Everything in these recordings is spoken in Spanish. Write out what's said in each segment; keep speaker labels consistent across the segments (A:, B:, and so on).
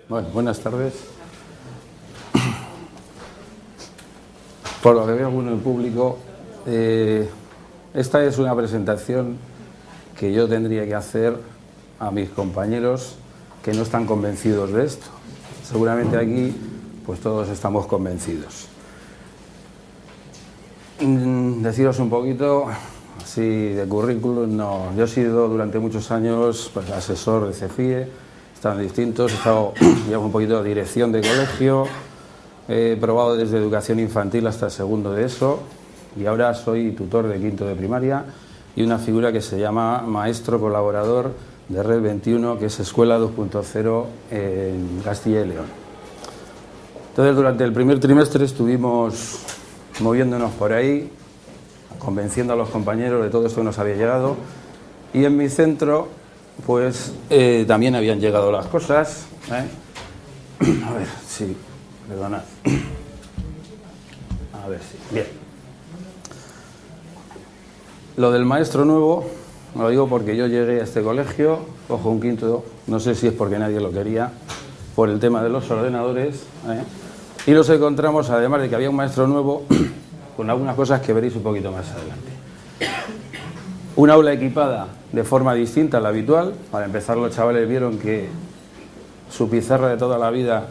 A: Bueno, buenas tardes. Por lo que veo alguno en público, esta es una presentación que yo tendría que hacer a mis compañeros que no están convencidos de esto. Seguramente aquí pues todos estamos convencidos. Deciros un poquito así de currículum. No, yo he sido durante muchos años pues, asesor de CEFIE, he estado en distintos, he estado llevo un poquito de dirección de colegio, he probado desde educación infantil hasta segundo de ESO y ahora soy tutor de quinto de primaria y una figura que se llama maestro colaborador de Red 21, que es Escuela 2.0 en Castilla y León. Entonces, durante el primer trimestre estuvimos moviéndonos por ahí, convenciendo a los compañeros de todo esto que nos había llegado, y en mi centro pues también habían llegado las cosas, A ver, sí, perdonad. A ver, sí, bien. Lo del maestro nuevo, lo digo porque yo llegué a este colegio, cojo un quinto, no sé si es porque nadie lo quería, por el tema de los ordenadores, y los encontramos, además de que había un maestro nuevo, con algunas cosas que veréis un poquito más adelante. Un aula equipada de forma distinta a la habitual. Para empezar, los chavales vieron que su pizarra de toda la vida,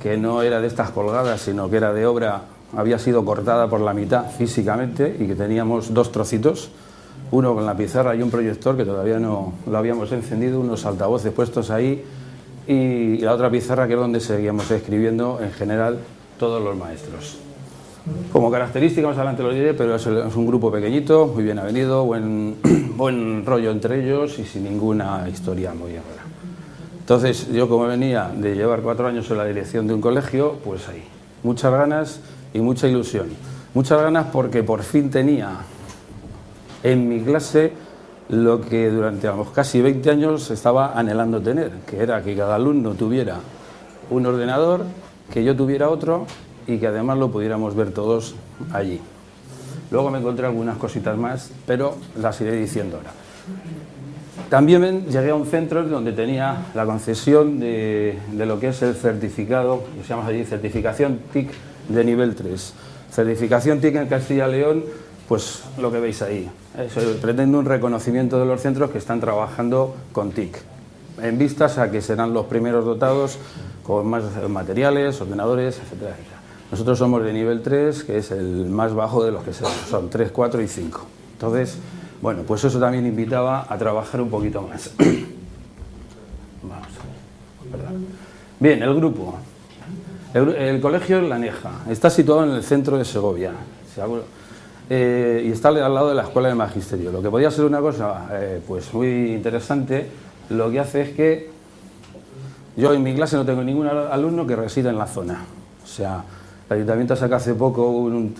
A: que no era de estas colgadas, sino que era de obra, había sido cortada por la mitad físicamente y que teníamos dos trocitos, uno con la pizarra y un proyector que todavía no lo habíamos encendido, unos altavoces puestos ahí y la otra pizarra que es donde seguíamos escribiendo en general todos los maestros. Como característica, más adelante lo diré, pero es un grupo pequeñito, muy bien avenido, buen rollo entre ellos y sin ninguna historia muy rara. Entonces, yo como venía de llevar 4 años en la dirección de un colegio, pues ahí, muchas ganas y mucha ilusión. Muchas ganas porque por fin tenía en mi clase lo que durante casi 20 años estaba anhelando tener, que era que cada alumno tuviera un ordenador, que yo tuviera otro y que además lo pudiéramos ver todos allí. Luego me encontré algunas cositas más, pero las iré diciendo ahora. También llegué a un centro donde tenía la concesión de lo que es el certificado, que se llama allí certificación TIC de nivel 3. Certificación TIC en Castilla y León, pues lo que veis ahí. Eso pretende un reconocimiento de los centros que están trabajando con TIC, en vistas a que serán los primeros dotados con más materiales, ordenadores, etcétera, etcétera. Nosotros somos de nivel 3, que es el más bajo de los que son 3, 4 y 5. Entonces, bueno, pues eso también invitaba a trabajar un poquito más. Vamos a ver. Bien, el grupo. El colegio es La Neja. Está situado en el centro de Segovia. Y está al lado de la Escuela de Magisterio. Lo que podía ser una cosa pues muy interesante, lo que hace es que yo en mi clase no tengo ningún alumno que resida en la zona. O sea, el ayuntamiento sacó hace poco un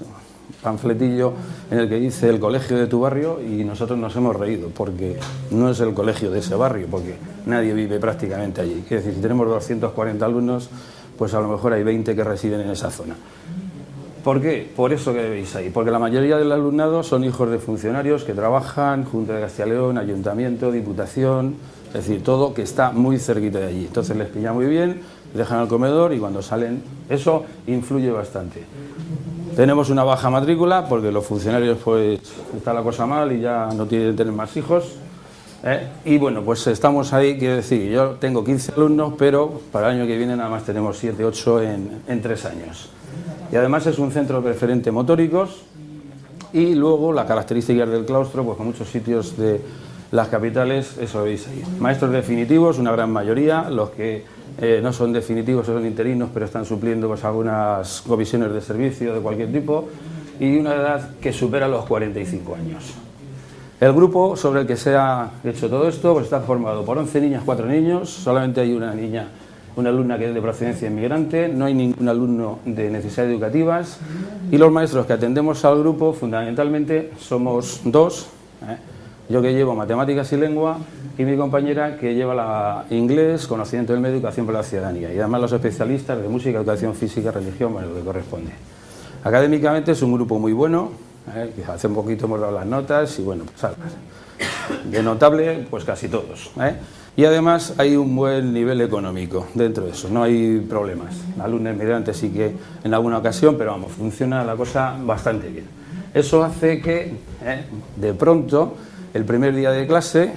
A: panfletillo en el que dice el colegio de tu barrio y nosotros nos hemos reído porque no es el colegio de ese barrio, porque nadie vive prácticamente allí. Quiere decir, si tenemos 240 alumnos, pues a lo mejor hay 20 que residen en esa zona. ¿Por qué? Por eso que veis ahí, porque la mayoría del alumnado son hijos de funcionarios que trabajan, Junta de Castilla y León, Ayuntamiento, Diputación, es decir, todo que está muy cerquita de allí. Entonces les pilla muy bien, dejan al comedor y cuando salen, eso influye bastante. Tenemos una baja matrícula porque los funcionarios pues está la cosa mal y ya no tienen que tener más hijos. Y bueno, pues estamos ahí, quiero decir, yo tengo 15 alumnos, pero para el año que viene nada más tenemos 7, 8 en 3 años. Y además es un centro preferente motóricos y luego las características del claustro, pues con muchos sitios de las capitales, eso lo veis ahí. Maestros definitivos, una gran mayoría, los que no son definitivos son interinos, pero están supliendo pues algunas comisiones de servicio de cualquier tipo y una edad que supera los 45 años. El grupo sobre el que se ha hecho todo esto pues está formado por 11 niñas, 4 niños, solamente hay una alumna que es de procedencia inmigrante, no hay ningún alumno de necesidades educativas y los maestros que atendemos al grupo fundamentalmente somos 2, yo que llevo matemáticas y lengua y mi compañera que lleva la inglés, conocimiento del medio, educación para la ciudadanía y además los especialistas de música, educación física, religión, bueno, lo que corresponde. Académicamente es un grupo muy bueno, que hace un poquito hemos dado las notas y bueno, pues de notable pues casi todos, y además hay un buen nivel económico dentro de eso, no hay problemas. Alumnos migrantes sí que en alguna ocasión, pero vamos, funciona la cosa bastante bien. Eso hace que de pronto, el primer día de clase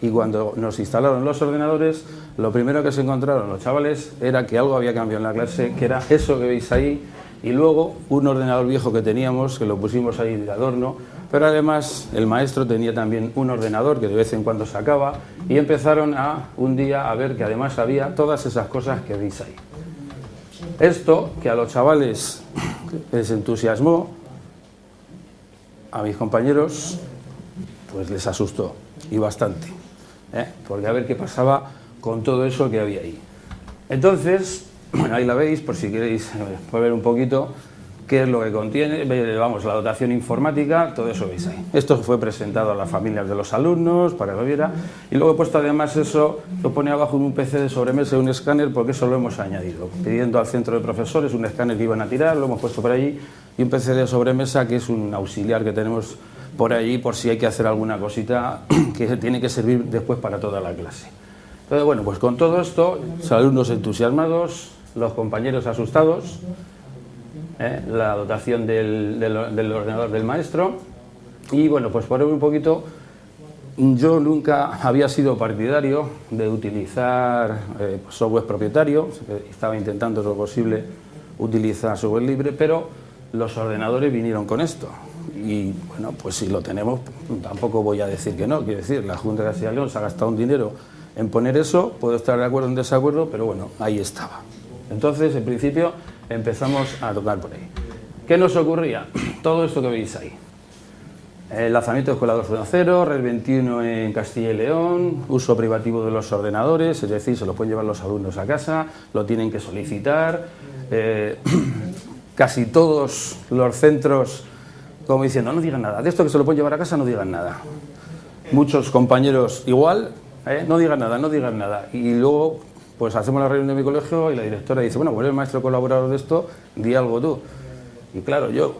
A: y cuando nos instalaron los ordenadores, lo primero que se encontraron los chavales era que algo había cambiado en la clase, que era eso que veis ahí, y luego un ordenador viejo que teníamos, que lo pusimos ahí de adorno, pero además el maestro tenía también un ordenador que de vez en cuando sacaba, y empezaron un día a ver que además había todas esas cosas que veis ahí. Esto, que a los chavales les entusiasmó, a mis compañeros pues les asustó, y bastante, porque a ver qué pasaba con todo eso que había ahí. Entonces, bueno, ahí la veis, por si queréis ver un poquito qué es lo que contiene, vamos, la dotación informática, todo eso veis ahí. Esto fue presentado a las familias de los alumnos para que lo viera, y luego he puesto además eso, lo pone abajo en un PC de sobremesa y un escáner, porque eso lo hemos añadido, pidiendo al centro de profesores un escáner que iban a tirar, lo hemos puesto por allí, y un PC de sobremesa que es un auxiliar que tenemos por allí por si hay que hacer alguna cosita que tiene que servir después para toda la clase. Entonces, bueno, pues con todo esto, los alumnos entusiasmados, los compañeros asustados, la dotación del ordenador del maestro, y bueno, pues por un poquito, yo nunca había sido partidario de utilizar software propietario, estaba intentando lo posible utilizar software libre, pero los ordenadores vinieron con esto. Y bueno, pues si lo tenemos, tampoco voy a decir que no. Quiero decir, la Junta de Castilla y León se ha gastado un dinero en poner eso, puedo estar de acuerdo o en desacuerdo, pero bueno, ahí estaba. Entonces, en principio, empezamos a tocar por ahí. ¿Qué nos ocurría? Todo esto que veis ahí. El lanzamiento de Escuela 2.0, Red 21 en Castilla y León, uso privativo de los ordenadores, es decir, se lo pueden llevar los alumnos a casa, lo tienen que solicitar. Casi todos los centros, como diciendo, no digan nada, de esto que se lo pueden llevar a casa no digan nada. Muchos compañeros igual, no digan nada, no digan nada. Y luego, pues hacemos la reunión de mi colegio y la directora dice, bueno, pues eres maestro colaborador de esto, di algo tú. Y claro, yo,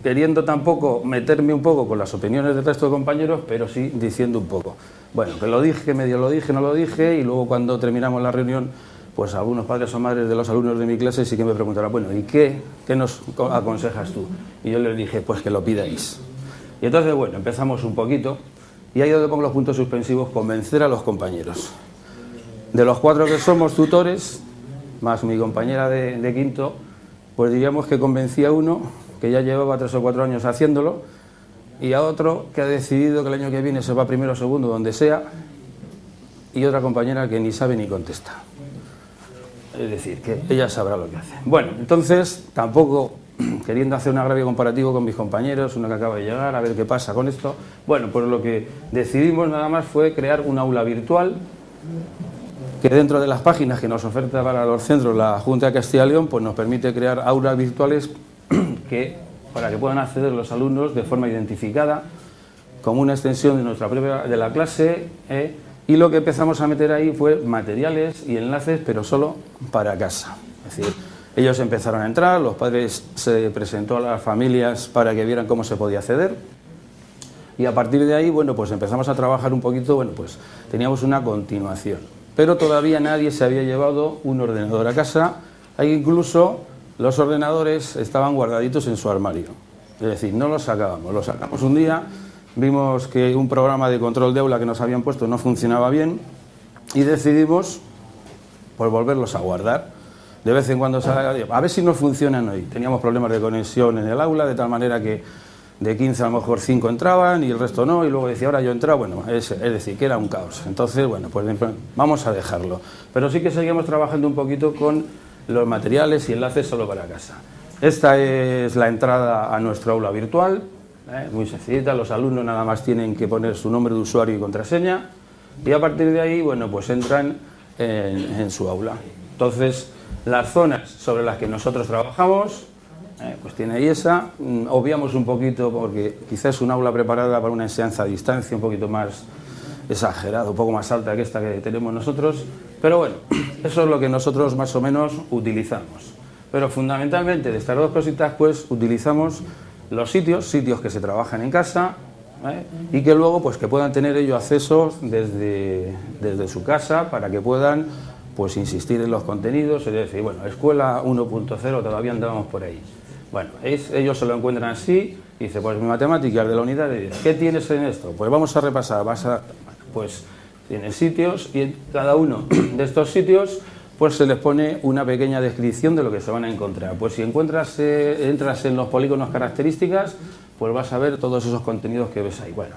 A: queriendo tampoco meterme un poco con las opiniones del resto de compañeros, pero sí diciendo un poco. Bueno, que lo dije, medio lo dije, no lo dije, y luego cuando terminamos la reunión, pues algunos padres o madres de los alumnos de mi clase sí que me preguntaron, bueno, ¿y qué nos aconsejas tú? Y yo les dije, pues que lo pidáis. Y entonces, bueno, empezamos un poquito, y ahí donde pongo los puntos suspensivos, convencer a los compañeros. De los 4 que somos tutores, más mi compañera de quinto, pues diríamos que convencí a uno que ya llevaba 3 o 4 años haciéndolo, y a otro que ha decidido que el año que viene se va primero o segundo, donde sea, y otra compañera que ni sabe ni contesta. Es decir, que ella sabrá lo que hace. Bueno, entonces, tampoco queriendo hacer un agravio comparativo con mis compañeros, uno que acaba de llegar, a ver qué pasa con esto. Bueno, pues lo que decidimos nada más fue crear un aula virtual que dentro de las páginas que nos oferta para los centros la Junta de Castilla y León, pues nos permite crear aulas virtuales para que puedan acceder los alumnos de forma identificada, como una extensión de nuestra propia de la clase, y lo que empezamos a meter ahí fue materiales y enlaces, pero solo para casa. Es decir, ellos empezaron a entrar, los padres se presentó a las familias para que vieran cómo se podía acceder, y a partir de ahí, bueno, pues empezamos a trabajar un poquito, bueno, pues teníamos una continuación. Pero todavía nadie se había llevado un ordenador a casa, ahí incluso los ordenadores estaban guardaditos en su armario. Es decir, no los sacábamos, los sacamos un día, vimos que un programa de control de aula que nos habían puesto no funcionaba bien y decidimos pues volverlos a guardar. De vez en cuando, a ver si nos funcionan hoy. Teníamos problemas de conexión en el aula, de tal manera que de 15 a lo mejor 5 entraban y el resto no, y luego decía, ahora yo he entrado, bueno, es decir, que era un caos. Entonces, bueno, pues vamos a dejarlo. Pero sí que seguimos trabajando un poquito con los materiales y enlaces solo para casa. Esta es la entrada a nuestra aula virtual, muy sencillita, los alumnos nada más tienen que poner su nombre de usuario y contraseña, y a partir de ahí, bueno, pues entran en su aula. Entonces, las zonas sobre las que nosotros trabajamos, pues tiene ahí esa, obviamos un poquito porque quizás es un aula preparada para una enseñanza a distancia un poquito más exagerada, un poco más alta que esta que tenemos nosotros, pero bueno, eso es lo que nosotros más o menos utilizamos. Pero fundamentalmente de estas dos cositas pues utilizamos los sitios que se trabajan en casa, Y que luego pues que puedan tener ellos accesos desde su casa para que puedan pues insistir en los contenidos, es decir, bueno, escuela 1.0 todavía andábamos por ahí. Bueno, ellos se lo encuentran así y dice, pues matemáticas de la unidad de 10, ¿qué tienes en esto? Pues vamos a repasar, pues tienes sitios y en cada uno de estos sitios pues se les pone una pequeña descripción de lo que se van a encontrar. Pues si entras en los polígonos características, pues vas a ver todos esos contenidos que ves ahí. Bueno,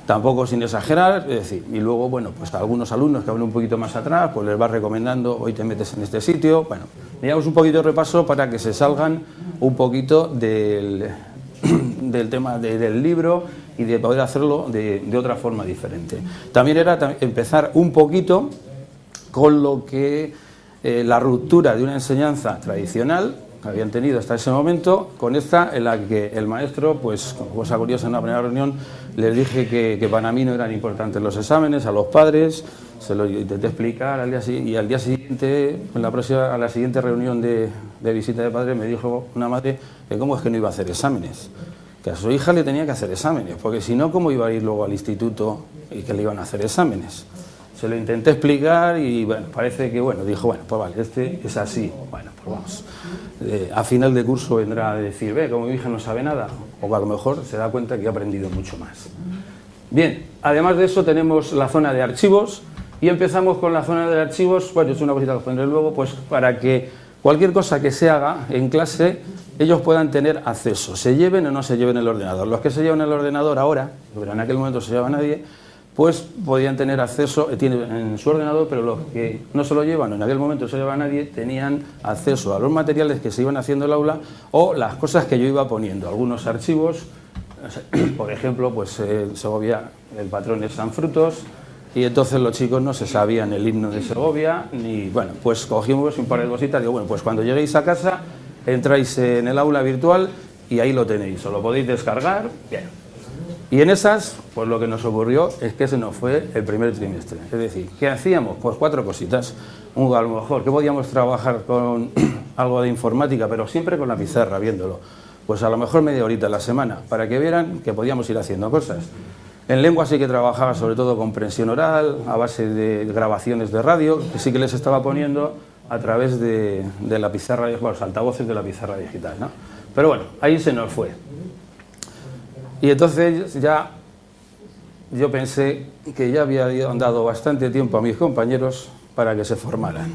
A: tampoco sin exagerar, es decir, y luego, bueno, pues a algunos alumnos que van un poquito más atrás, pues les vas recomendando, hoy te metes en este sitio. Bueno, digamos un poquito de repaso para que se salgan un poquito del tema del libro y de poder hacerlo de otra forma diferente. También era empezar un poquito con lo que la ruptura de una enseñanza tradicional que habían tenido hasta ese momento, con esta en la que el maestro, pues como cosa curiosa, en una primera reunión les dije que para mí no eran importantes los exámenes, a los padres, se lo intenté explicar al día siguiente, y al día siguiente, a la siguiente reunión de visita de padres, me dijo una madre que cómo es que no iba a hacer exámenes, que a su hija le tenía que hacer exámenes, porque si no, ¿cómo iba a ir luego al instituto y que le iban a hacer exámenes? Se lo intenté explicar y bueno, parece que bueno, dijo, bueno, pues vale, este es así, bueno, pues vamos. A final de curso vendrá a decir, ve, como mi hija no sabe nada, o a lo mejor se da cuenta que ha aprendido mucho más. Bien, además de eso tenemos la zona de archivos y empezamos con la zona de archivos, bueno, es una cosita que os pondré luego, pues para que cualquier cosa que se haga en clase, ellos puedan tener acceso, se lleven o no se lleven el ordenador. Los que se llevan el ordenador ahora, pero en aquel momento se llevaba nadie, pues podían tener acceso, tienen en su ordenador, pero los que no se lo llevan, o en aquel momento no se llevaba nadie, tenían acceso a los materiales que se iban haciendo en el aula o las cosas que yo iba poniendo, algunos archivos, por ejemplo, pues Segovia, el patrón es San Frutos, y entonces los chicos no se sabían el himno de Segovia, ni, bueno, pues cogimos un par de cositas, digo, bueno, pues cuando lleguéis a casa, entráis en el aula virtual y ahí lo tenéis, os lo podéis descargar, bien. Y en esas, pues lo que nos ocurrió es que se nos fue el primer trimestre. Es decir, ¿qué hacíamos? Pues 4 cositas. A lo mejor, que podíamos trabajar con algo de informática, pero siempre con la pizarra, viéndolo. Pues a lo mejor media horita a la semana, para que vieran que podíamos ir haciendo cosas. En lengua sí que trabajaba sobre todo comprensión oral, a base de grabaciones de radio, que sí que les estaba poniendo a través de la pizarra, bueno, los altavoces de la pizarra digital, ¿no? Pero bueno, ahí se nos fue. Y entonces ya yo pensé que ya había dado bastante tiempo a mis compañeros para que se formaran,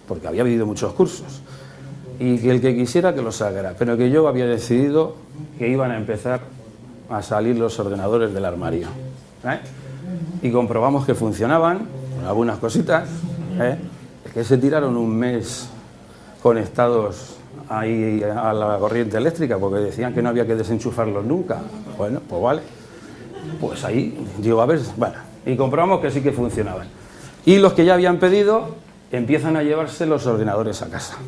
A: porque había habido muchos cursos, y que el que quisiera que lo sacara, pero que yo había decidido que iban a empezar a salir los ordenadores del armario. Y comprobamos que funcionaban, con algunas cositas, que se tiraron un mes conectados ahí a la corriente eléctrica porque decían que no había que desenchufarlos nunca. Bueno, pues vale, pues ahí digo, a ver, bueno, y comprobamos que sí que funcionaban. Y los que ya habían pedido empiezan a llevarse los ordenadores a casa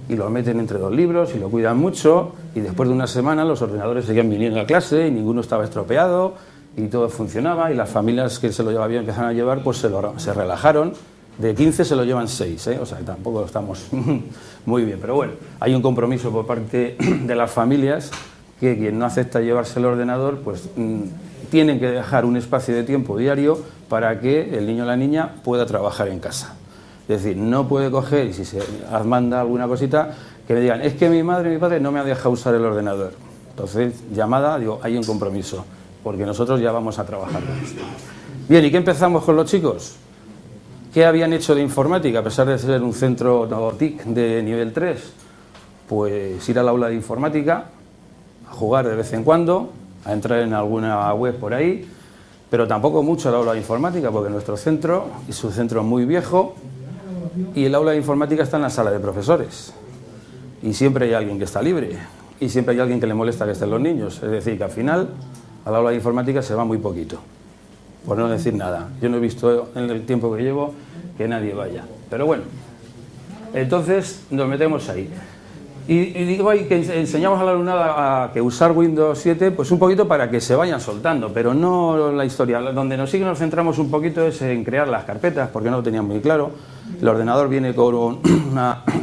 A: y los meten entre 2 libros y lo cuidan mucho, y después de una semana los ordenadores seguían viniendo a clase y ninguno estaba estropeado y todo funcionaba, y las familias que se lo llevaban empezaron a llevar, pues se relajaron. De 15 se lo llevan 6, o sea, tampoco estamos muy bien. Pero bueno, hay un compromiso por parte de las familias que quien no acepta llevarse el ordenador, pues tienen que dejar un espacio de tiempo diario para que el niño o la niña pueda trabajar en casa. Es decir, no puede coger, y si se manda alguna cosita, que me digan, es que mi madre y mi padre no me ha dejado usar el ordenador. Entonces, llamada, digo, hay un compromiso, porque nosotros ya vamos a trabajar con esto. Bien, ¿y qué empezamos con los chicos? ¿Qué habían hecho de informática, a pesar de ser un centro TIC de nivel 3? Pues ir al aula de informática, a jugar de vez en cuando, a entrar en alguna web por ahí, pero tampoco mucho al aula de informática, porque nuestro centro es un centro muy viejo y el aula de informática está en la sala de profesores. Y siempre hay alguien que está libre, y siempre hay alguien que le molesta que estén los niños. Es decir, que al final al aula de informática se va muy poquito. Por no decir nada. Yo no he visto en el tiempo que llevo que nadie vaya. Pero bueno, entonces nos metemos ahí. Y digo ahí que enseñamos al alumnado a que usar Windows 7, pues un poquito para que se vayan soltando, pero no la historia. Donde sí que nos centramos un poquito es en crear las carpetas, porque no lo tenían muy claro. El ordenador viene con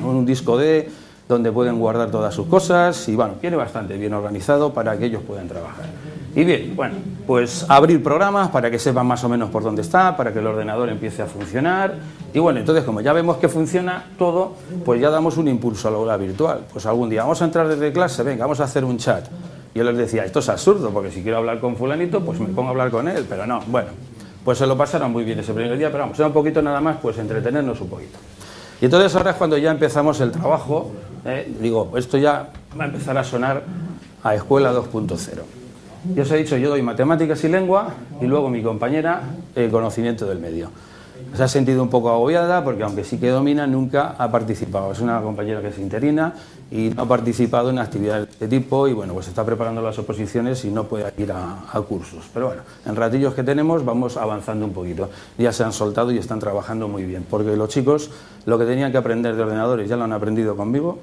A: un disco D, donde pueden guardar todas sus cosas, y bueno, viene bastante bien organizado para que ellos puedan trabajar. Y bien, bueno, pues abrir programas para que sepan más o menos por dónde está, para que el ordenador empiece a funcionar. Y bueno, entonces como ya vemos que funciona todo, pues ya damos un impulso a la aula virtual. Pues algún día vamos a entrar desde clase, venga, vamos a hacer un chat. Y yo les decía, esto es absurdo, porque si quiero hablar con fulanito, pues me pongo a hablar con él, pero no, bueno. Pues se lo pasaron muy bien ese primer día, pero vamos, era un poquito nada más, pues entretenernos un poquito. Y entonces ahora es cuando ya empezamos el trabajo, digo, esto ya va a empezar a sonar a Escuela 2.0. Ya os he dicho, yo doy matemáticas y lengua, y luego mi compañera, conocimiento del medio. Se ha sentido un poco agobiada, porque aunque sí que domina, nunca ha participado. Es una compañera que es interina y no ha participado en actividades de este tipo, y bueno, pues está preparando las oposiciones y no puede ir a cursos. Pero bueno, en ratillos que tenemos vamos avanzando un poquito. Ya se han soltado y están trabajando muy bien, porque los chicos lo que tenían que aprender de ordenadores ya lo han aprendido conmigo,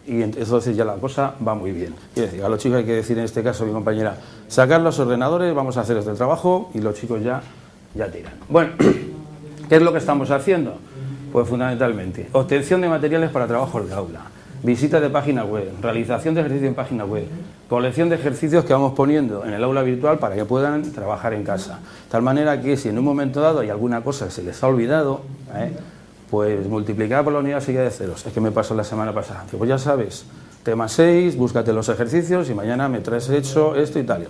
A: y entonces ya la cosa va muy bien. Quiero decir, a los chicos hay que decir, en este caso mi compañera, sacar los ordenadores, vamos a hacer este trabajo, y los chicos ya tiran. Bueno, ¿qué es lo que estamos haciendo? Pues fundamentalmente, obtención de materiales para trabajos de aula, visita de página web, realización de ejercicios en página web, colección de ejercicios que vamos poniendo en el aula virtual para que puedan trabajar en casa. De tal manera que si en un momento dado hay alguna cosa que se les ha olvidado, pues multiplicada por la unidad sigue de ceros. Es que me pasó la semana pasada. Pues ya sabes, tema 6, búscate los ejercicios y mañana me traes hecho esto y tal.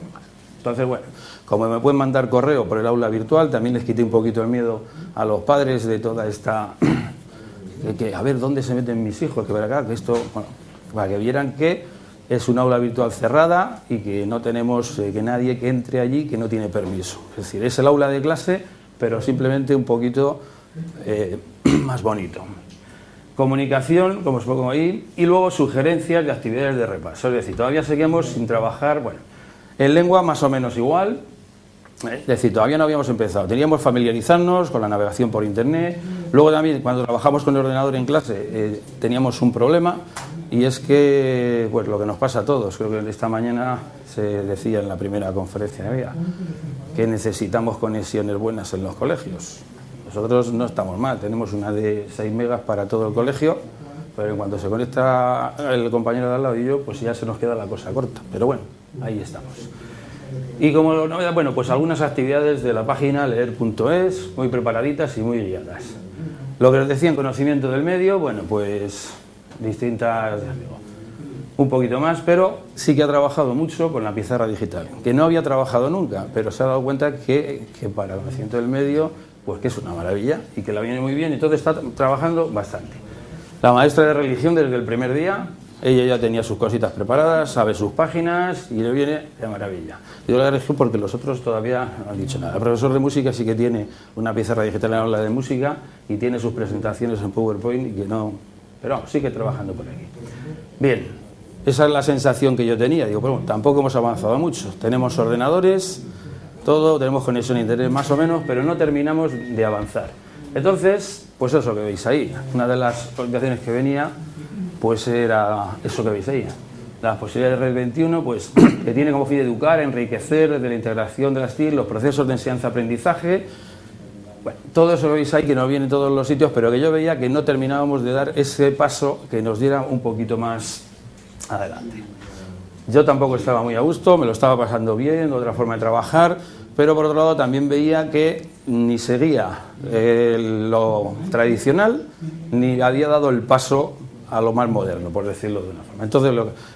A: Entonces, bueno, como me pueden mandar correo por el aula virtual, también les quité un poquito el miedo a los padres de toda esta... que a ver dónde se meten mis hijos, que ver acá, que esto... Bueno, para que vieran que es un aula virtual cerrada y que no tenemos que nadie que entre allí que no tiene permiso. Es decir, es el aula de clase, pero simplemente un poquito más bonito. Comunicación, como os pongo ahí, y luego sugerencias de actividades de repaso. Es decir, todavía seguimos sin trabajar, bueno, en lengua más o menos igual, es decir, todavía no habíamos empezado. Teníamos que familiarizarnos con la navegación por internet. Luego también, cuando trabajamos con el ordenador en clase, teníamos un problema, y es que, pues lo que nos pasa a todos, creo que esta mañana se decía en la primera conferencia que había, que necesitamos conexiones buenas en los colegios. Nosotros no estamos mal, tenemos una de 6 megas para todo el colegio, pero en cuanto se conecta el compañero de al lado y yo, pues ya se nos queda la cosa corta. Pero bueno, ahí estamos. Y como novedad, bueno, pues algunas actividades de la página leer.es, muy preparaditas y muy guiadas. Lo que os decía en conocimiento del medio, bueno, pues distintas, un poquito más, pero sí que ha trabajado mucho con la pizarra digital, que no había trabajado nunca, pero se ha dado cuenta que para conocimiento del medio, pues que es una maravilla y que la viene muy bien, entonces está trabajando bastante. La maestra de religión desde el primer día, ella ya tenía sus cositas preparadas, sabe sus páginas y le viene de maravilla. Yo le agradezco porque los otros todavía no han dicho nada. El profesor de música sí que tiene una pizarra digital en la aula de música y tiene sus presentaciones en PowerPoint y que no... Pero vamos, sigue trabajando por aquí. Bien, esa es la sensación que yo tenía. Digo, pero bueno, tampoco hemos avanzado mucho. Tenemos ordenadores, todo, tenemos conexión a internet más o menos, pero no terminamos de avanzar. Entonces, pues eso que veis ahí. Una de las publicaciones que venía, pues era eso que veis ahí. Las posibilidades de Red 21, pues que tiene como fin educar, enriquecer desde la integración de las TIC, los procesos de enseñanza-aprendizaje. Bueno, todo eso que veis ahí, que nos viene en todos los sitios, pero que yo veía que no terminábamos de dar ese paso que nos diera un poquito más adelante. Yo tampoco estaba muy a gusto, me lo estaba pasando bien, otra forma de trabajar, pero por otro lado también veía que ni seguía lo tradicional, ni había dado el paso a lo más moderno, por decirlo de una forma. Entonces,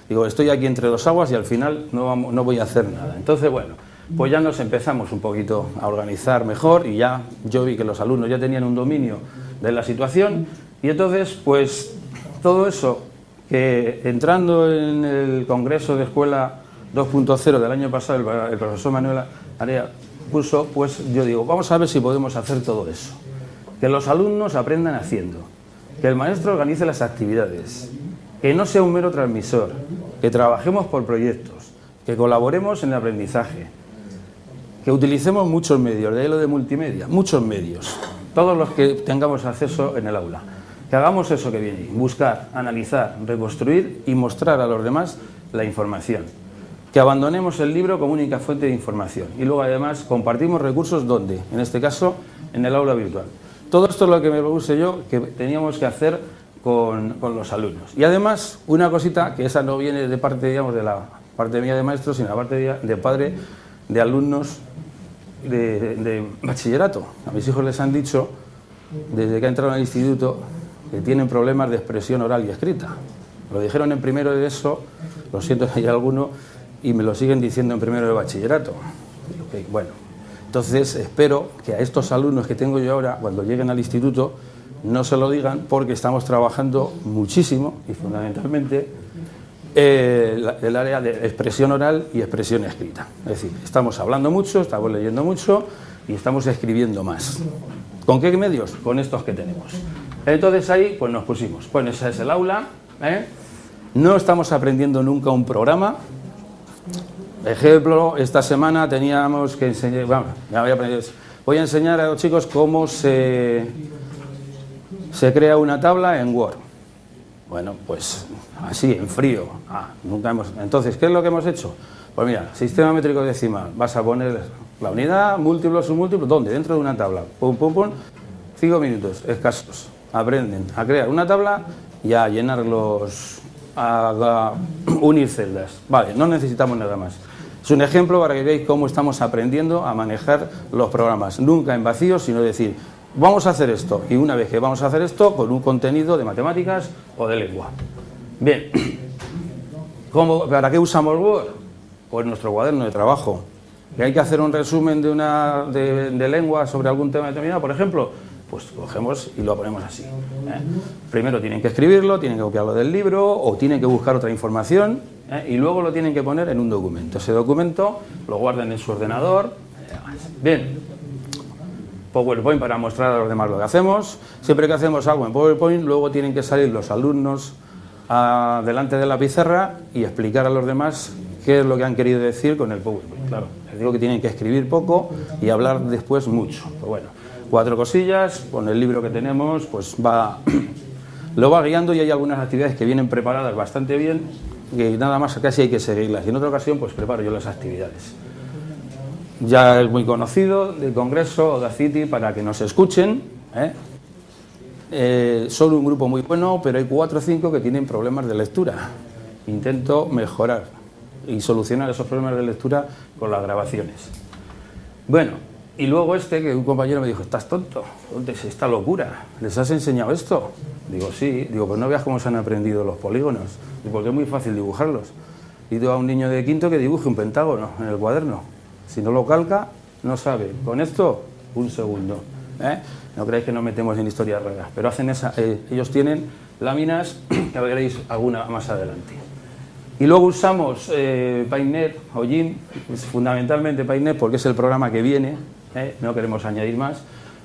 A: digo, estoy aquí entre dos aguas y al final no voy a hacer nada. Entonces, bueno, pues ya nos empezamos un poquito a organizar mejor y ya yo vi que los alumnos ya tenían un dominio de la situación y entonces, pues, todo eso que entrando en el Congreso de Escuela 2.0 del año pasado, el profesor Manuel Area puso, pues yo digo, vamos a ver si podemos hacer todo eso. Que los alumnos aprendan haciendo, que el maestro organice las actividades, que no sea un mero transmisor, que trabajemos por proyectos, que colaboremos en el aprendizaje, que utilicemos muchos medios, de ahí lo de multimedia, muchos medios, todos los que tengamos acceso en el aula. Que hagamos eso que viene, buscar, analizar, reconstruir y mostrar a los demás la información. Que abandonemos el libro como única fuente de información y luego además compartimos recursos donde, en este caso, en el aula virtual. Todo esto es lo que me propuse yo que teníamos que hacer con los alumnos. Y además, una cosita, que esa no viene de parte, digamos, de la parte mía de maestro, sino de la parte de padre, de alumnos de bachillerato. A mis hijos les han dicho, desde que entraron al instituto, que tienen problemas de expresión oral y escrita. Lo dijeron en primero de ESO, lo siento si hay alguno, y me lo siguen diciendo en primero de bachillerato. Okay, bueno, entonces espero que a estos alumnos que tengo yo ahora, cuando lleguen al instituto, no se lo digan, porque estamos trabajando muchísimo y fundamentalmente el área de expresión oral y expresión escrita. Es decir, estamos hablando mucho, estamos leyendo mucho y estamos escribiendo más. ¿Con qué medios? Con estos que tenemos. Entonces ahí pues nos pusimos. Bueno, ese es el aula. No estamos aprendiendo nunca un programa. Ejemplo, esta semana teníamos que enseñar... Bueno, ya voy a enseñar a los chicos cómo se crea una tabla en Word. Bueno, pues así, en frío. Entonces, ¿qué es lo que hemos hecho? Pues mira, sistema métrico decimal. Vas a poner la unidad, múltiplos, submúltiplos. ¿Dónde? Dentro de una tabla. Pum, pum, pum. 5 minutos escasos. Aprenden a crear una tabla y a llenarlos, a unir celdas. Vale, no necesitamos nada más. Es un ejemplo para que veáis cómo estamos aprendiendo a manejar los programas. Nunca en vacío, sino decir, vamos a hacer esto. Y una vez que vamos a hacer esto, con un contenido de matemáticas o de lengua. Bien. ¿Para qué usamos Word? Pues nuestro cuaderno de trabajo. ¿Que hay que hacer un resumen de lengua sobre algún tema determinado, por ejemplo? Pues cogemos y lo ponemos así. Primero tienen que escribirlo, tienen que copiarlo del libro o tienen que buscar otra información y luego lo tienen que poner en un documento. Ese documento lo guardan en su ordenador. Bien. PowerPoint para mostrar a los demás lo que hacemos. Siempre que hacemos algo en PowerPoint, luego tienen que salir los alumnos delante de la pizarra y explicar a los demás qué es lo que han querido decir con el PowerPoint. Claro, les digo que tienen que escribir poco y hablar después mucho. Pues bueno, 4 cosillas, con el libro que tenemos, pues lo va guiando y hay algunas actividades que vienen preparadas bastante bien, que nada más casi hay que seguirlas. Y en otra ocasión, pues preparo yo las actividades. Ya es muy conocido del Congreso Audacity para que nos escuchen. Son un grupo muy bueno, pero hay 4 o 5 que tienen problemas de lectura. Intento mejorar y solucionar esos problemas de lectura con las grabaciones. Bueno, y luego que un compañero me dijo, ¿estás tonto? ¿Dónde es esta locura? ¿Les has enseñado esto? Digo, sí. Digo, pues no veas cómo se han aprendido los polígonos. Digo, porque es muy fácil dibujarlos. Y digo a un niño de quinto que dibuje un pentágono en el cuaderno. Si no lo calca, no sabe. Con esto, un segundo. No creáis que nos metemos en historias raras. Pero hacen ellos tienen láminas, que veréis alguna más adelante. Y luego usamos PaintNet o GIMP, fundamentalmente PaintNet porque es el programa que viene, no queremos añadir más,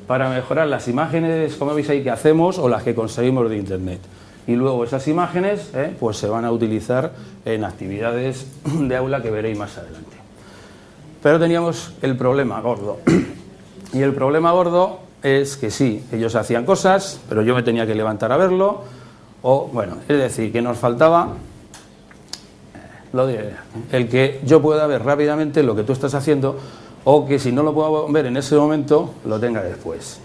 A: para mejorar las imágenes, como veis ahí, que hacemos o las que conseguimos de Internet. Y luego esas imágenes pues se van a utilizar en actividades de aula que veréis más adelante. Pero teníamos el problema gordo. Y el problema gordo es que sí, ellos hacían cosas, pero yo me tenía que levantar a verlo, es decir, que nos faltaba el que yo pueda ver rápidamente lo que tú estás haciendo o que si no lo puedo ver en ese momento, lo tenga después.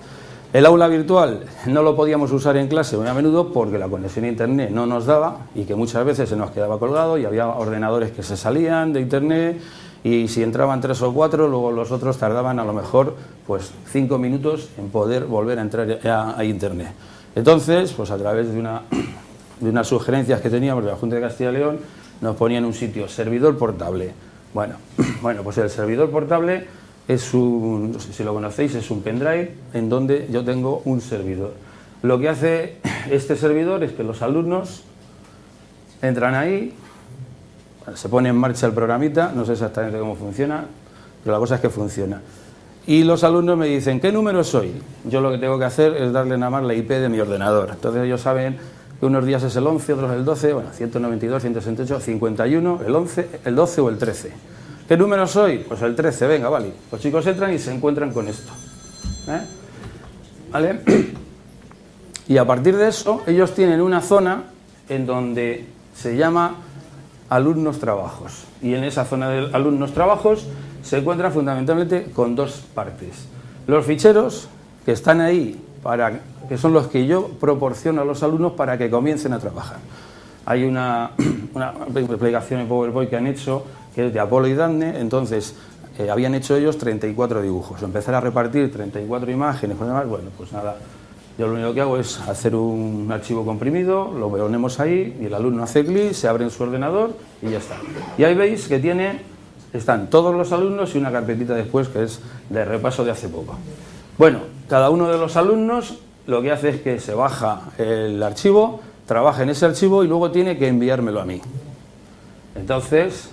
A: El aula virtual no lo podíamos usar en clase muy a menudo porque la conexión a Internet no nos daba y que muchas veces se nos quedaba colgado y había ordenadores que se salían de Internet y si entraban 3 o 4, luego los otros tardaban a lo mejor pues 5 minutos en poder volver a entrar a Internet. Entonces, pues a través de unas sugerencias que teníamos de la Junta de Castilla y León, nos ponían un sitio, servidor portable. Bueno, pues el servidor portable es si lo conocéis, es un pendrive en donde yo tengo un servidor. Lo que hace este servidor es que los alumnos entran ahí, se pone en marcha el programita, no sé exactamente cómo funciona, pero la cosa es que funciona. Y los alumnos me dicen, ¿qué número soy? Yo lo que tengo que hacer es darle nada más la IP de mi ordenador. Entonces ellos saben que unos días es el 11, otros el 12, 192, 168, 51, el 11, el 12 o el 13. ¿Qué número soy? Pues el 13, venga, vale. Los chicos entran y se encuentran con esto. ¿Vale? Y a partir de eso, ellos tienen una zona en donde se llama alumnos trabajos. Y en esa zona de alumnos trabajos se encuentran fundamentalmente con 2 partes. Los ficheros que están ahí, que son los que yo proporciono a los alumnos para que comiencen a trabajar. Hay una explicación en PowerPoint que han hecho, que es de Apolo y Daphne. Entonces, habían hecho ellos 34 dibujos. Empezar a repartir 34 imágenes, pues demás, bueno, pues nada, yo lo único que hago es hacer un archivo comprimido, lo ponemos ahí y el alumno hace clic, se abre en su ordenador y ya está. Y ahí veis que están todos los alumnos y una carpetita después que es de repaso de hace poco. Bueno, cada uno de los alumnos lo que hace es que se baja el archivo, trabaja en ese archivo y luego tiene que enviármelo a mí. Entonces,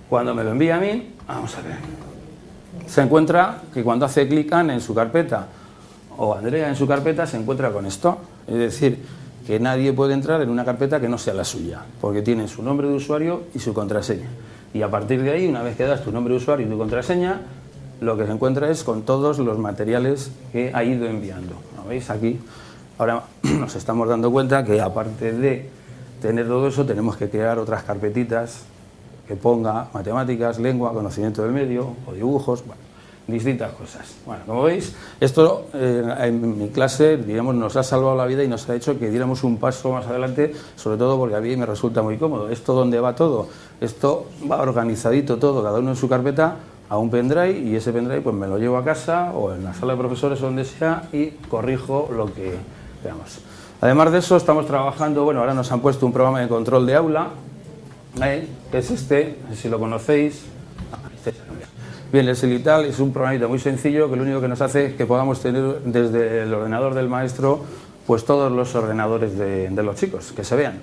A: cuando me lo envía a mí, vamos a ver, se encuentra que cuando hace clic Ana en su carpeta o Andrea en su carpeta, se encuentra con esto. Es decir, que nadie puede entrar en una carpeta que no sea la suya, porque tiene su nombre de usuario y su contraseña. Y a partir de ahí, una vez que das tu nombre de usuario y tu contraseña, lo que se encuentra es con todos los materiales que ha ido enviando. ¿Lo veis aquí? Ahora nos estamos dando cuenta que aparte de tener todo eso, tenemos que crear otras carpetitas que ponga matemáticas, lengua, conocimiento del medio o dibujos, bueno, distintas cosas. Bueno, como veis, esto en mi clase, digamos, nos ha salvado la vida y nos ha hecho que diéramos un paso más adelante, sobre todo porque a mí me resulta muy cómodo. ¿Esto dónde va todo? Esto va organizadito todo, cada uno en su carpeta, a un pendrive, y ese pendrive pues me lo llevo a casa o en la sala de profesores o donde sea y corrijo lo que veamos. Además de eso, estamos trabajando, bueno, ahora nos han puesto un programa de control de aula, que es este, si lo conocéis. Bien, el Silital es un programita muy sencillo que lo único que nos hace es que podamos tener desde el ordenador del maestro pues todos los ordenadores de los chicos, que se vean.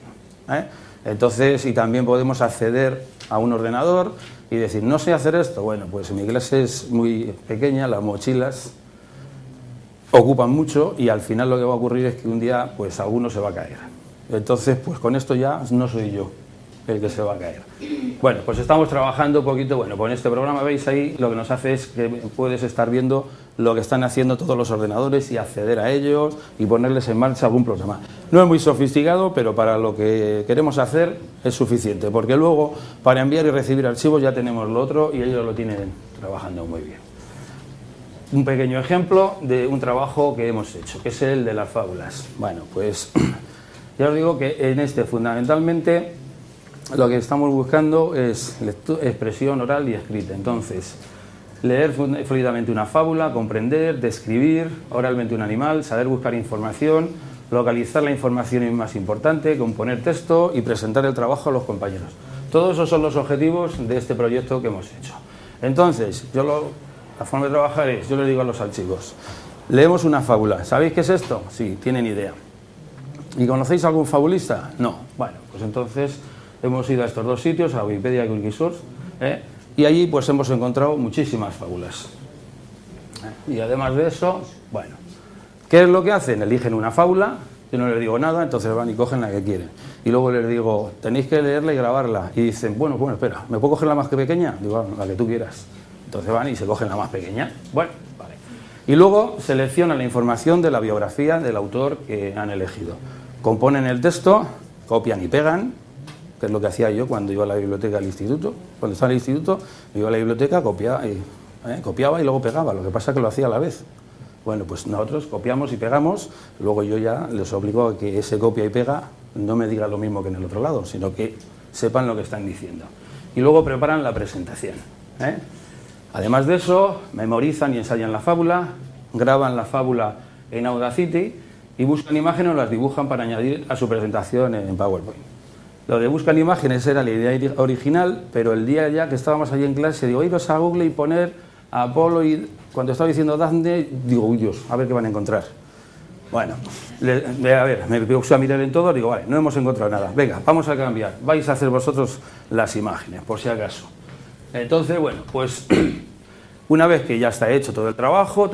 A: Entonces, y también podemos acceder a un ordenador y decir, no sé hacer esto. Bueno, pues mi clase es muy pequeña, las mochilas ocupan mucho y al final lo que va a ocurrir es que un día pues alguno se va a caer. Entonces, pues con esto ya no soy yo el que se va a caer. Bueno, pues estamos trabajando un poquito, bueno, con este programa, veis ahí, lo que nos hace es que puedes estar viendo lo que están haciendo todos los ordenadores y acceder a ellos y ponerles en marcha algún programa. No es muy sofisticado, pero para lo que queremos hacer es suficiente, porque luego para enviar y recibir archivos ya tenemos lo otro y ellos lo tienen trabajando muy bien. Un pequeño ejemplo de un trabajo que hemos hecho, que es el de las fábulas. Bueno, pues ya os digo que en este fundamentalmente lo que estamos buscando es expresión oral y escrita. Entonces, leer fluidamente una fábula, comprender, describir oralmente un animal, saber buscar información, localizar la información más importante, componer texto y presentar el trabajo a los compañeros. Todos esos son los objetivos de este proyecto que hemos hecho. Entonces, la forma de trabajar es, yo les digo a los chicos, leemos una fábula. ¿Sabéis qué es esto? Sí, tienen idea. ¿Y conocéis algún fabulista? No. Bueno, pues entonces hemos ido a estos dos sitios, a Wikipedia y Wikisource, y allí pues hemos encontrado muchísimas fábulas. Y además de eso, bueno, ¿qué es lo que hacen? Eligen una fábula, yo no les digo nada, entonces van y cogen la que quieren. Y luego les digo, tenéis que leerla y grabarla. Y dicen, bueno, espera, ¿me puedo coger la más pequeña? Digo, la que tú quieras. Entonces van y se cogen la más pequeña. Bueno, vale. Y luego seleccionan la información de la biografía del autor que han elegido. Componen el texto, copian y pegan, que es lo que hacía yo cuando iba a la biblioteca del instituto. Cuando estaba en el instituto, iba a la biblioteca, copiaba y luego pegaba. Lo que pasa es que lo hacía a la vez. Bueno, pues nosotros copiamos y pegamos, luego yo ya les obligo a que ese copia y pega no me diga lo mismo que en el otro lado, sino que sepan lo que están diciendo. Y luego preparan la presentación. Además de eso, memorizan y ensayan la fábula, graban la fábula en Audacity y buscan imágenes o las dibujan para añadir a su presentación en PowerPoint. Lo de buscan imágenes era la idea original, pero el día ya que estábamos allí en clase, digo, iros a Google y poner a Apolo, y cuando estaba diciendo Daphne, digo, uy Dios, a ver qué van a encontrar. Bueno, a ver, me puse a mirar en todo, digo, vale, no hemos encontrado nada, venga, vamos a cambiar, vais a hacer vosotros las imágenes, por si acaso. Entonces, bueno, pues una vez que ya está hecho todo el trabajo,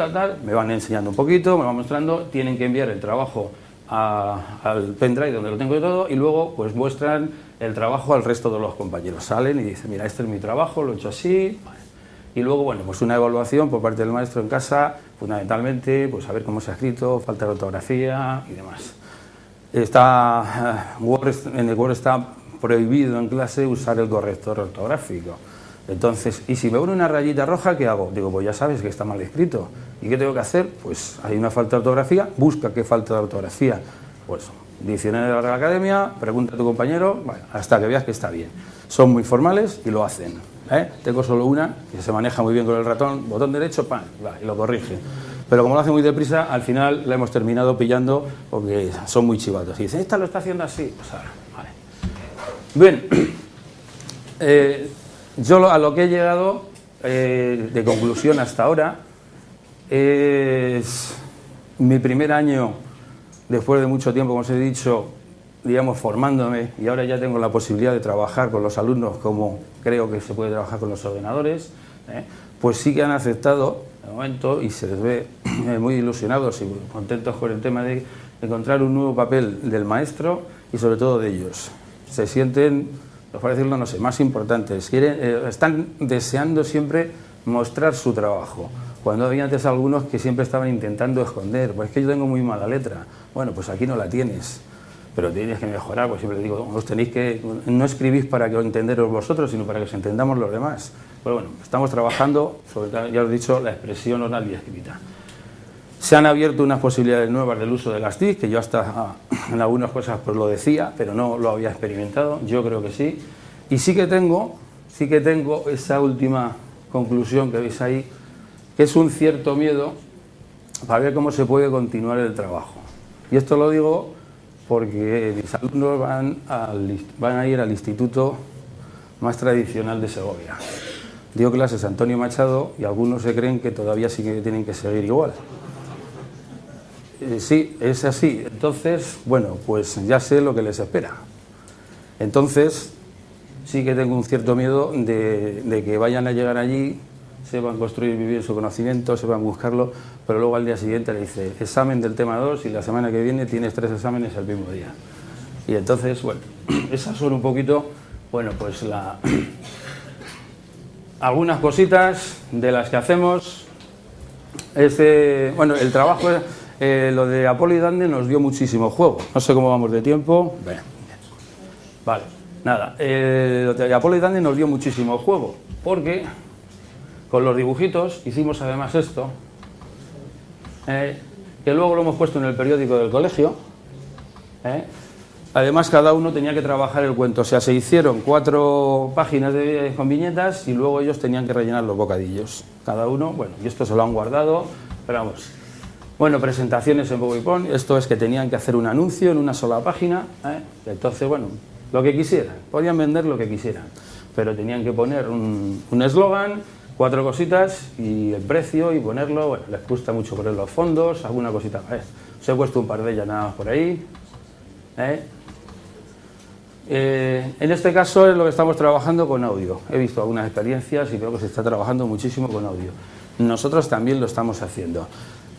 A: me van enseñando un poquito, me van mostrando, tienen que enviar el trabajo al pendrive donde lo tengo todo y luego pues muestran el trabajo al resto de los compañeros. Salen y dicen, mira, este es mi trabajo, lo he hecho así. Y luego, bueno, pues una evaluación por parte del maestro en casa, fundamentalmente, pues a ver cómo se ha escrito, falta de ortografía y demás. En el Word está prohibido en clase usar el corrector ortográfico. Entonces, y si me pone una rayita roja, ¿qué hago? Digo, pues ya sabes que está mal escrito. ¿Y qué tengo que hacer? Pues hay una falta de ortografía, busca qué falta de ortografía. Pues diccionario de la Academia, pregunta a tu compañero, bueno, hasta que veas que está bien. Son muy formales y lo hacen. tengo solo una, que se maneja muy bien con el ratón, botón derecho, ¡pam!, y lo corrige. Pero como lo hace muy deprisa, al final la hemos terminado pillando porque son muy chivatos. Y dicen, esta lo está haciendo así. Pues ahora, vale. Bien, yo a lo que he llegado de conclusión hasta ahora es mi primer año, después de mucho tiempo, como os he dicho, digamos, formándome, y ahora ya tengo la posibilidad de trabajar con los alumnos como creo que se puede trabajar con los ordenadores, pues sí que han aceptado de momento y se les ve muy ilusionados y contentos con el tema de encontrar un nuevo papel del maestro y sobre todo de ellos. Se sienten, por decirlo, no sé, más importantes, están deseando siempre mostrar su trabajo. Cuando había antes algunos que siempre estaban intentando esconder, pues es que yo tengo muy mala letra. Bueno, pues aquí no la tienes, pero tienes que mejorar, pues siempre digo, os tenéis que, no escribís para que os entenderos vosotros, sino para que os entendamos los demás. Pero bueno, estamos trabajando, sobre todo, ya os he dicho, la expresión oral y escrita. Se han abierto unas posibilidades nuevas del uso de las TIC, que yo hasta en algunas cosas pues lo decía, pero no lo había experimentado, yo creo que sí. Y sí que tengo esa última conclusión que veis ahí, que es un cierto miedo para ver cómo se puede continuar el trabajo. Y esto lo digo porque mis alumnos van a ir al instituto más tradicional de Segovia. Dio clases Antonio Machado y algunos se creen que todavía sí que tienen que seguir igual. Sí, es así. Entonces, bueno, pues ya sé lo que les espera. Entonces, sí que tengo un cierto miedo de que vayan a llegar allí, sepan construir, vivir su conocimiento, sepan buscarlo, pero luego al día siguiente le dice examen del tema 2 y la semana que viene tienes 3 exámenes el mismo día. Y entonces, bueno, esas son un poquito, bueno, pues algunas cositas de las que hacemos. Bueno, el trabajo, lo de Apolo y Dande nos dio muchísimo juego. No sé cómo vamos de tiempo. Bien. Vale, nada, lo de Apolo y Dande nos dio muchísimo juego, porque con los dibujitos hicimos además esto, que luego lo hemos puesto en el periódico del colegio. Además, cada uno tenía que trabajar el cuento, o sea, se hicieron 4 páginas con viñetas y luego ellos tenían que rellenar los bocadillos. Cada uno, bueno, y esto se lo han guardado, pero vamos. Bueno, presentaciones en PowerPoint, esto es que tenían que hacer un anuncio en una sola página, entonces, bueno, lo que quisieran, podían vender lo que quisieran, pero tenían que poner un eslogan, 4 cositas y el precio y ponerlo, bueno, les gusta mucho poner los fondos, alguna cosita más. Os he puesto un par de ellas nada más por ahí. En este caso es lo que estamos trabajando con audio. He visto algunas experiencias y creo que se está trabajando muchísimo con audio. Nosotros también lo estamos haciendo.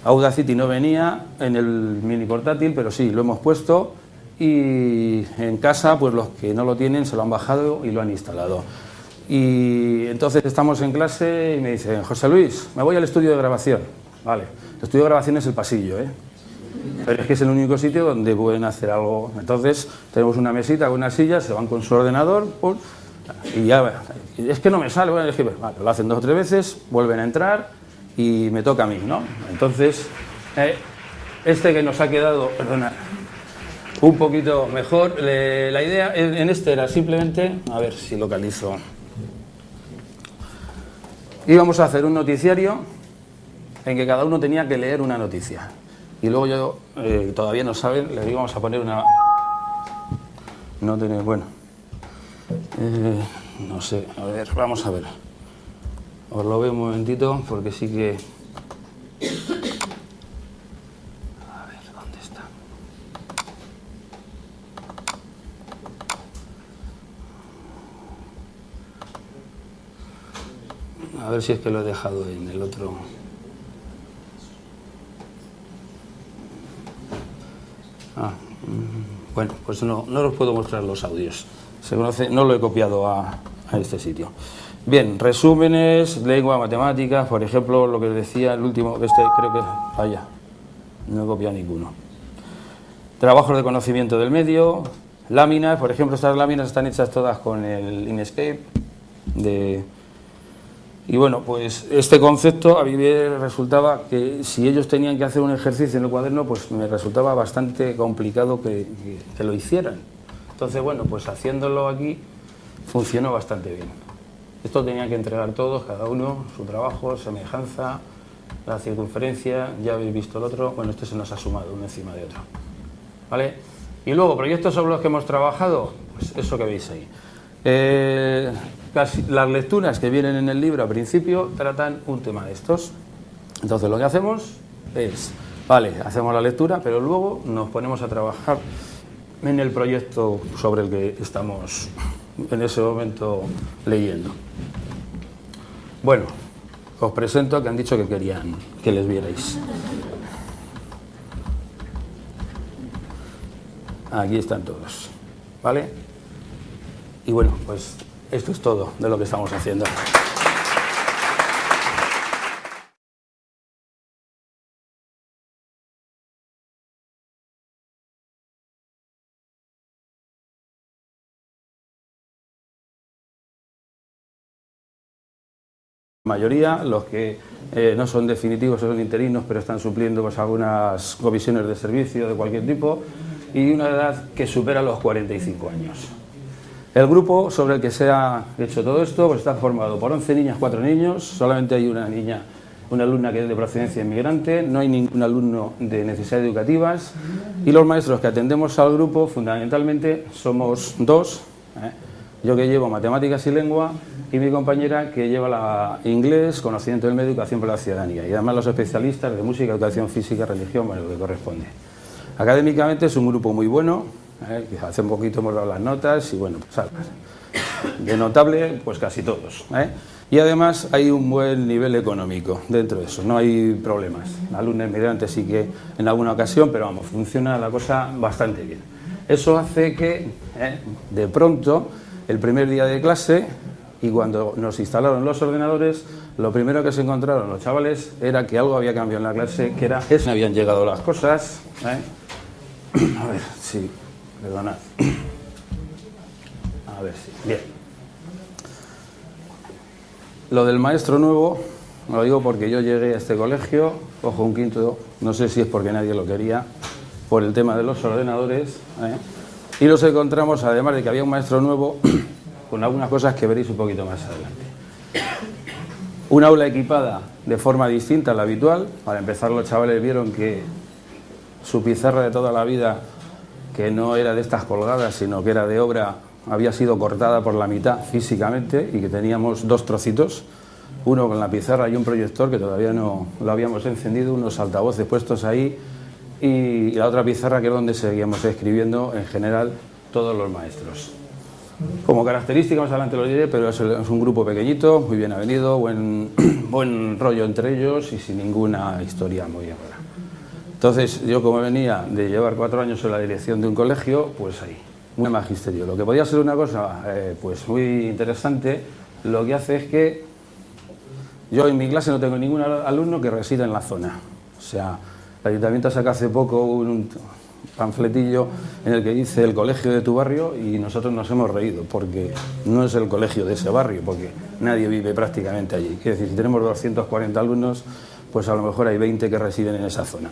A: Audacity no venía en el mini portátil, pero sí, lo hemos puesto y en casa, pues los que no lo tienen se lo han bajado y lo han instalado. Y entonces estamos en clase y me dicen, José Luis, me voy al estudio de grabación. Vale, el estudio de grabación es el pasillo, pero es que es el único sitio donde pueden hacer algo. Entonces tenemos una mesita con una silla, se van con su ordenador, ¡pum!, y ya, es que no me sale, bueno, es que, vale, lo hacen 2 o 3 veces, vuelven a entrar y me toca a mí, ¿no? Entonces, este que nos ha quedado, perdona, un poquito mejor, la idea en este era simplemente, a ver si localizo, íbamos a hacer un noticiario en que cada uno tenía que leer una noticia. Y luego yo, todavía no saben, le íbamos a poner una... No tiene... Bueno. No sé, a ver, vamos a ver. Os lo veo un momentito porque sí que... A ver, ¿dónde está? A ver si es que lo he dejado en el otro... Bueno, pues no os puedo mostrar los audios. Se conoce, no lo he copiado a este sitio. Bien, resúmenes, lengua, matemáticas, por ejemplo, lo que decía el último, que creo que... Vaya, no he copiado ninguno. Trabajos de conocimiento del medio, láminas, por ejemplo, estas láminas están hechas todas con el Inkscape Y bueno, pues este concepto a mí me resultaba que si ellos tenían que hacer un ejercicio en el cuaderno, pues me resultaba bastante complicado que lo hicieran. Entonces, bueno, pues haciéndolo aquí funcionó bastante bien. Esto tenían que entregar todos, cada uno, su trabajo, semejanza, la circunferencia, ya habéis visto el otro, bueno, este se nos ha sumado uno encima de otro, ¿vale? Y luego, proyectos sobre los que hemos trabajado, pues eso que veis ahí. Las lecturas que vienen en el libro al principio tratan un tema de estos. Entonces lo que hacemos es, vale, hacemos la lectura, pero luego nos ponemos a trabajar en el proyecto sobre el que estamos en ese momento leyendo. Bueno, os presento que han dicho que querían que les vierais. Aquí están todos, ¿vale? Y bueno, pues esto es todo de lo que estamos haciendo. La mayoría, los que no son definitivos, son interinos, pero están supliendo pues, algunas comisiones de servicio de cualquier tipo, y una edad que supera los 45 años. El grupo sobre el que se ha hecho todo esto pues, está formado por 11 niñas, 4 niños, solamente hay una alumna que es de procedencia inmigrante, no hay ningún alumno de necesidades educativas, y los maestros que atendemos al grupo fundamentalmente somos dos, yo que llevo matemáticas y lengua, y mi compañera que lleva la inglés, conocimiento del medio, educación para la ciudadanía, y además los especialistas de música, educación física, religión, bueno, lo que corresponde. Académicamente es un grupo muy bueno, que hace un poquito hemos dado las notas y bueno, pues, de notable pues casi todos. Y además hay un buen nivel económico dentro de eso, no hay problemas. Alumnos inmigrantes sí que en alguna ocasión, pero vamos, funciona la cosa bastante bien. Eso hace que de pronto, el primer día de clase, y cuando nos instalaron los ordenadores, lo primero que se encontraron los chavales era que algo había cambiado en la clase, que era eso. Habían llegado las cosas. A ver, sí, perdonad. A ver, sí, bien. Lo del maestro nuevo, lo digo porque yo llegué a este colegio, cojo un quinto, no sé si es porque nadie lo quería, por el tema de los ordenadores, y los encontramos, además de que había un maestro nuevo, con algunas cosas que veréis un poquito más adelante. Un aula equipada de forma distinta a la habitual. Para empezar, los chavales vieron que su pizarra de toda la vida, que no era de estas colgadas, sino que era de obra, había sido cortada por la mitad físicamente y que teníamos dos trocitos, uno con la pizarra y un proyector que todavía no lo habíamos encendido, unos altavoces puestos ahí y la otra pizarra que es donde seguíamos escribiendo en general todos los maestros. Como característica, más adelante lo diré, pero es un grupo pequeñito, muy bien avenido, buen rollo entre ellos y sin ninguna historia muy rara. Entonces, yo como venía de llevar 4 años en la dirección de un colegio, pues ahí, muy magisterio. Lo que podía ser una cosa pues muy interesante, lo que hace es que yo en mi clase no tengo ningún alumno que resida en la zona. O sea, el ayuntamiento sacó hace poco un panfletillo en el que dice el colegio de tu barrio y nosotros nos hemos reído porque no es el colegio de ese barrio, porque nadie vive prácticamente allí. Quiere decir, si tenemos 240 alumnos, pues a lo mejor hay 20 que residen en esa zona.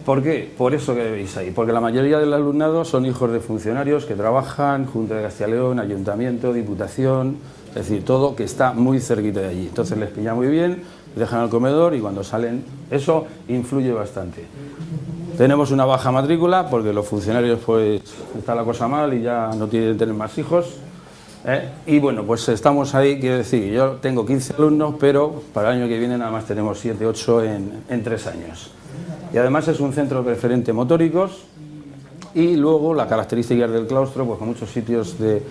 A: ¿Por qué? Por eso que veis ahí, porque la mayoría del alumnado son hijos de funcionarios que trabajan, Junta de Castilla y León, Ayuntamiento, Diputación, es decir, todo que está muy cerquita de allí. Entonces les pilla muy bien, dejan al comedor y cuando salen, eso influye bastante. Tenemos una baja matrícula porque los funcionarios pues está la cosa mal y ya no tienen que tener más hijos. Y bueno, pues estamos ahí, quiero decir, yo tengo 15 alumnos, pero para el año que viene nada más tenemos 7, 8 en 3 años. Y además es un centro preferente motóricos y luego las características del claustro, pues con muchos sitios de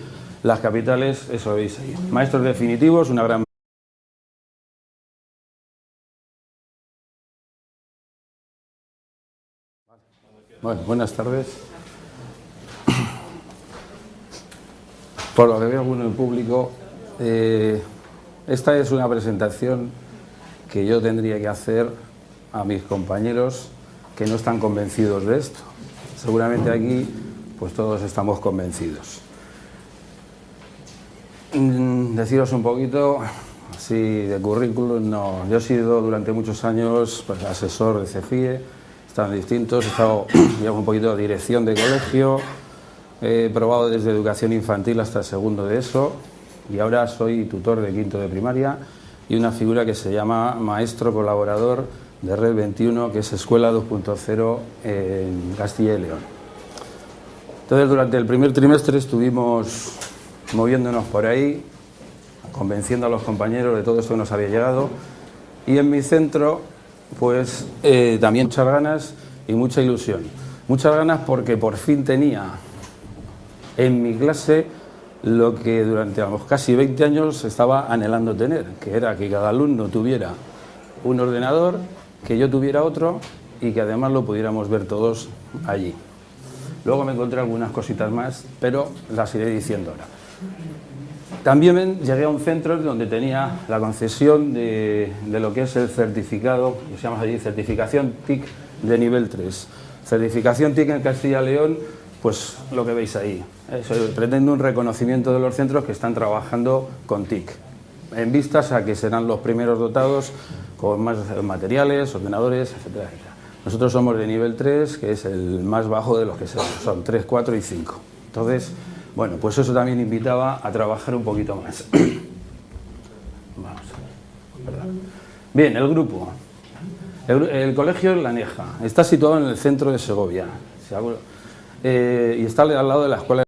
A: las capitales, eso lo veis ahí. Maestros definitivos, una gran... Bueno, buenas tardes. Por lo que veo alguno en público, esta es una presentación que yo tendría que hacer a mis compañeros que no están convencidos de esto. Seguramente aquí pues todos estamos convencidos. Deciros un poquito así de currículum, no. Yo he sido durante muchos años pues, asesor de CEFIE, he estado en distintos, he estado llevo un poquito de dirección de colegio, he probado desde educación infantil hasta el segundo de eso, y ahora soy tutor de quinto de primaria y una figura que se llama maestro colaborador de Red 21, que es Escuela 2.0 en Castilla y León. Entonces, durante el primer trimestre estuvimos moviéndonos por ahí, convenciendo a los compañeros de todo esto que nos había llegado, y en mi centro pues también muchas ganas y mucha ilusión. Muchas ganas porque por fin tenía en mi clase lo que durante casi 20 años estaba anhelando tener, que era que cada alumno tuviera un ordenador, que yo tuviera otro y que además lo pudiéramos ver todos allí. Luego me encontré algunas cositas más, pero las iré diciendo ahora. También llegué a un centro donde tenía la concesión de lo que es el certificado, que se llama allí certificación TIC de nivel 3. Certificación TIC en Castilla y León, pues lo que veis ahí. Pretende un reconocimiento de los centros que están trabajando con TIC, en vistas a que serán los primeros dotados con más materiales, ordenadores, etcétera, etcétera. Nosotros somos de nivel 3, que es el más bajo de los que son 3, 4 y 5. Entonces, bueno, pues eso también invitaba a trabajar un poquito más. Vamos a ver. Bien, el grupo. El colegio La Neja está situado en el centro de Segovia y está al lado de la escuela.